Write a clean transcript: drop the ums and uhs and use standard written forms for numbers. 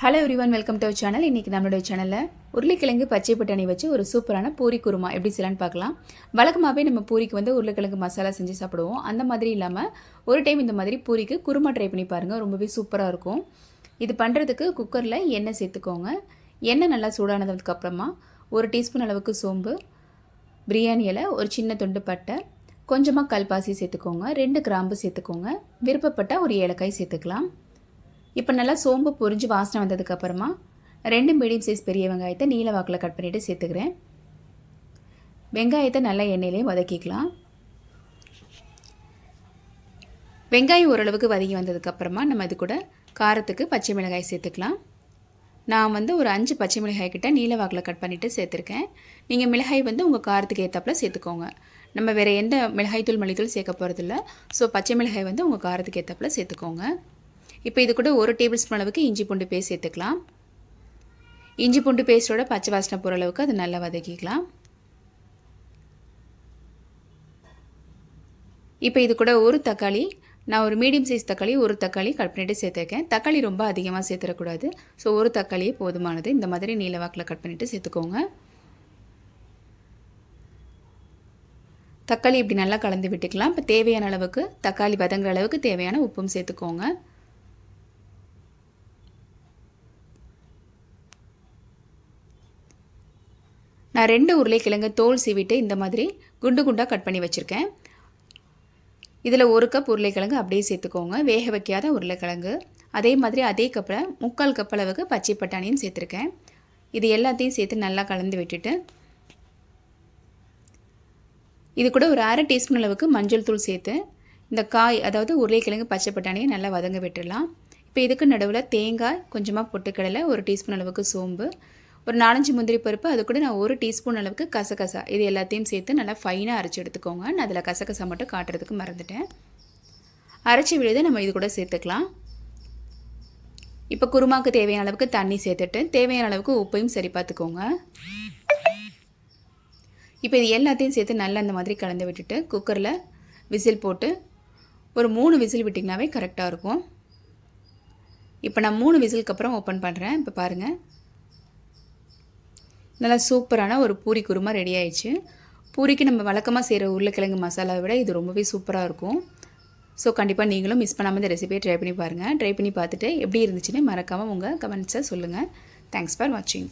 Hello everyone, welcome to our channel. இன்றைக்கி நம்மளுடைய சேனலில் உருளைக்கிழங்கு பச்சை பட்டாணி வச்சு ஒரு சூப்பரான பூரி குருமா எப்படி செய்யலான்னு பார்க்கலாம். வழக்கமாகவே நம்ம பூரிக்கு வந்து உருளைக்கிழங்கு மசாலா செஞ்சு சாப்பிடுவோம். அந்த மாதிரி இல்லாமல் ஒரு டைம் இந்த மாதிரி பூரிக்கு குருமா ட்ரை பண்ணி பாருங்கள், ரொம்பவே சூப்பராக இருக்கும். இது பண்ணுறதுக்கு குக்கரில் எண்ணெய் சேர்த்துக்கோங்க. எண்ணெய் நல்லா சூடானதுக்கப்புறமா ஒரு டீஸ்பூன் அளவுக்கு சோம்பு, பிரியாணி இலை, ஒரு சின்ன துண்டு பட்டை, கொஞ்சமாக கல்பாசி சேர்த்துக்கோங்க, 2 கிராம்பு சேர்த்துக்கோங்க, விருப்பப்பட்டால் ஒரு ஏலக்காய் சேர்த்துக்கலாம். இப்போ நல்லா சோம்பு பொரிஞ்சு வாசனை வந்ததுக்கப்புறமா 2 மீடியம் சைஸ் பெரிய வெங்காயத்தை நீல வாக்கில் கட் பண்ணிவிட்டு சேர்த்துக்கிறேன். வெங்காயத்தை நல்லா எண்ணெயிலே வதக்கிக்கலாம். வெங்காயம் ஓரளவுக்கு வதங்கி வந்ததுக்கப்புறமா நம்ம இது கூட காரத்துக்கு பச்சை மிளகாய் சேர்த்துக்கலாம். நான் வந்து ஒரு 5 பச்சை மிளகாய் கிட்ட நீல வாக்கில் கட் பண்ணிவிட்டு சேர்த்துருக்கேன். நீங்கள் மிளகாய் வந்து உங்கள் காரத்துக்கு ஏற்றாப்பில் சேர்த்துக்கோங்க. நம்ம வேறு எந்த மிளகாய்த்தூள் மல்லித்தூள் சேர்க்க போகிறதில்ல. ஸோ பச்சை மிளகாய் வந்து உங்கள் காரத்துக்கு ஏற்றாப்பில் சேர்த்துக்கோங்க. இப்போ இது கூட 1 டேபிள் ஸ்பூன் அளவுக்கு இஞ்சி பூண்டு பேஸ்ட் சேர்த்துக்கலாம். இஞ்சி பூண்டு பேஸ்ட்டோட பச்சை வாசனை போகிற அளவுக்கு அது நல்லா வதக்கிக்கலாம். இப்போ இது கூட ஒரு தக்காளி, நான் ஒரு மீடியம் சைஸ் தக்காளி, ஒரு தக்காளி கட் பண்ணிவிட்டு சேர்த்துருக்கேன். தக்காளி ரொம்ப அதிகமாக சேர்த்துடக்கூடாது. ஸோ ஒரு தக்காளியே போதுமானது. இந்த மாதிரி நீல வாக்கில் கட் பண்ணிவிட்டு சேர்த்துக்கோங்க. தக்காளி இப்படி நல்லா கலந்து விட்டுக்கலாம். இப்போ தேவையான அளவுக்கு தக்காளி வதங்குற அளவுக்கு தேவையான உப்பும் சேர்த்துக்கோங்க. நான் 2 உருளைக்கிழங்கு தோல் சீவிட்டு இந்த மாதிரி குண்டு குண்டாக கட் பண்ணி வச்சுருக்கேன். இதில் 1 கப் உருளைக்கிழங்கு அப்படியே சேர்த்துக்கோங்க. வேக வைக்காத உருளைக்கிழங்கு. அதே மாதிரி அதே கப்பில் 3/4 கப் அளவுக்கு பச்சை பட்டாணியும் சேர்த்துருக்கேன். இது எல்லாத்தையும் சேர்த்து நல்லா கலந்து விட்டுட்டு இது கூட ஒரு 1/2 டீஸ்பூன் அளவுக்கு மஞ்சள் தூள் சேர்த்து இந்த காய், அதாவது உருளைக்கிழங்கு பச்சை பட்டாணியை நல்லா வதங்க விட்டுடலாம். இப்போ இதுக்கு நடுவில் தேங்காய், கொஞ்சமாக பொட்டுக்கடலை, 1 டீஸ்பூன் அளவுக்கு சோம்பு, ஒரு 4-5 முந்திரி பருப்பு, அது கூட நான் 1 டீஸ்பூன் அளவுக்கு கசகசா, இது எல்லாத்தையும் சேர்த்து நல்லா ஃபைனாக அரைச்சி எடுத்துக்கோங்க. நான் அதில் கசகசா மட்டும் காட்டுறதுக்கு மறந்துட்டேன். அரைச்சி விழுது நம்ம இது கூட சேர்த்துக்கலாம். இப்போ குருமாவுக்கு தேவையான அளவுக்கு தண்ணி சேர்த்துட்டு தேவையான அளவுக்கு உப்பையும் சரி பார்த்துக்கோங்க. இப்போ இது எல்லாத்தையும் சேர்த்து நல்லா இந்த மாதிரி கலந்து விட்டுட்டு குக்கரில் விசில் போட்டு ஒரு 3 விசில் விட்டிங்கனாவே கரெக்டாக இருக்கும். இப்போ நான் 3 விசிலுக்கு அப்புறம் ஓப்பன் பண்ணுறேன். இப்போ பாருங்கள், நல்லா சூப்பரான ஒரு பூரி குருமா ரெடி ஆயிடுச்சு. பூரிக்கு நம்ம வழக்கமாக செய்கிற உருளைக்கிழங்கு மசாலாவை விட இது ரொம்பவே சூப்பராக இருக்கும். ஸோ கண்டிப்பாக நீங்களும் மிஸ் பண்ணாமல் இந்த ரெசிபியை ட்ரை பண்ணி பாருங்கள். ட்ரை பண்ணி பார்த்துட்டு எப்படி இருந்துச்சுன்னு மறக்காமல் உங்கள் கமெண்ட்ஸை சொல்லுங்கள். தேங்க்ஸ் ஃபார் வாட்சிங்.